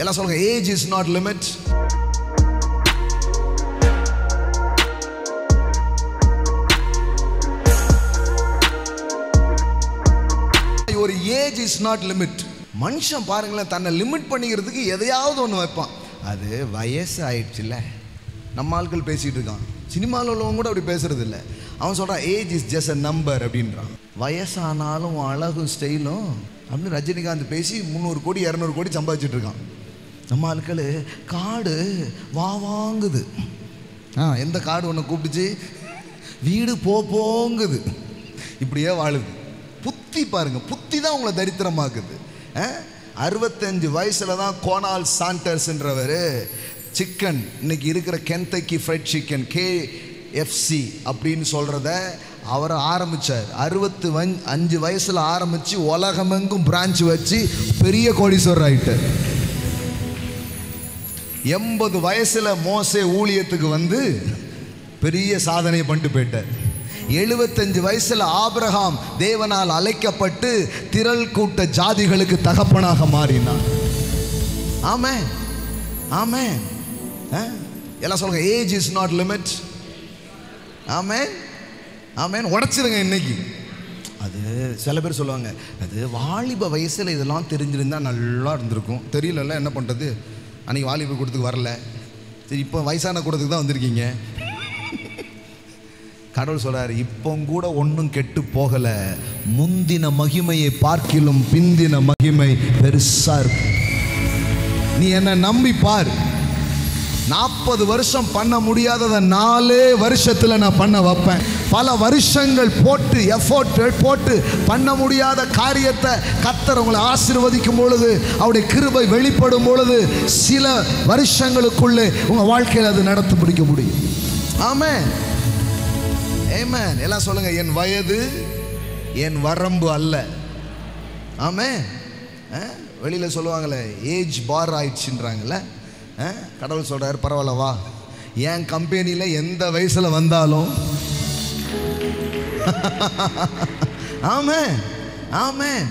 எல்லாம் சொல்லுங்க, age is not limit. ஒரு ஏஜ் இஸ் நாட் லிமிட். மனுஷன் பாருங்களேன், தன்னை லிமிட் பண்ணிக்கிறதுக்கு எதையாவது ஒன்று வைப்பான். அது வயசு ஆயிடுச்சுல்ல. நம்ம ஆட்கள் பேசிகிட்டு இருக்கான், சினிமாவில் உள்ளவங்க கூட அப்படி பேசுறது இல்லை. அவன் சொல்கிறான் age is just a number அப்படின்றான். வயசானாலும் அழகும் ஸ்டைலும் அப்படின்னு ரஜினிகாந்த் பேசி 300 கோடி 200 கோடி சம்பாதிச்சுட்டு இருக்கான். நம்ம ஆட்கள் காடு வாங்குது. எந்த காடு ஒன்று கூப்பிடுச்சு, வீடு போங்குது. இப்படியே வாழுது. புத்தி பாருங்க, புத்தி தான் உங்களை தரித்திரமாக்குது. 65 வயசுல தான் கோனால் சாண்டர்ஸ்ன்றவர் சிக்கன், இன்னைக்கு இருக்கிற கென்டக்கி ஃப்ரைட் சிக்கன் KFC அப்படின்னு சொல்கிறத அவர் ஆரம்பித்தார். 65 வயசில் ஆரம்பித்து உலகமெங்கும் பிரான்ச் வச்சு பெரிய கோடீஸ்வரர் ஆகிட்டார். 80 வயசில் மோசே ஊழியத்துக்கு வந்து பெரிய சாதனை பண்ணிட்டு போயிட்டார். 75 வயசில் ஆபிரகாம் தேவனால் அழைக்கப்பட்டு திரள் கூட்ட ஜாதிகளுக்கு தகப்பனாக மாறினார். ஆமென், ஆமென். எல்லாம் சொல்லுங்க, ஏஜ் இஸ் நாட் லிமிட். ஆமென், ஆமென். உடைச்சிருங்க இன்னைக்கு. அது சில பேர் சொல்லுவாங்க, அது வாலிப வயசில் இதெல்லாம் தெரிஞ்சிருந்தா நல்லா இருந்திருக்கும். தெரியலல்ல, என்ன பண்ணுறது, அன்றைக்கி வாலிப கூட்டத்துக்கு வரல, சரி இப்போ வயசான கூட்டத்துக்கு தான் வந்திருக்கீங்க. கடவுள் சொல்றாரு, இப்போ கூட ஒன்றும் கெட்டு போகல, முந்தின மகிமையை பார்க்கிலும் பிந்தின மகிமை பெருசா இருக்கு. நீ என்ன நம்பி பார். 40 வருஷம் பண்ண முடியாததை 4 வருஷத்துல நான் பண்ண வைப்பேன். பல வருஷங்கள் போட்டு எஃபோர்ட் போட்டு பண்ண முடியாத காரியத்தை கர்த்தர் உங்களை ஆசீர்வதிக்கும் பொழுது, அவருடைய கிருபை வெளிப்படும் பொழுது, சில வருஷங்களுக்குள்ளே உங்க வாழ்க்கையில் அது நடத்தி முடிக்க முடியும். ஆமென், ஆமென். எல்லாம் சொல்லுங்க, என் வயது என் வரம்பு அல்ல. ஆமென். வெளியில சொல்லுவாங்களே ஏஜ் பார் ஆயிடுச்சுன்றாங்கல்ல. கடவுள் சொல்றாரு, பரவாயில்ல வா, என் கம்பெனியில் எந்த வயசுல வந்தாலும். ஆமென், ஆமென்.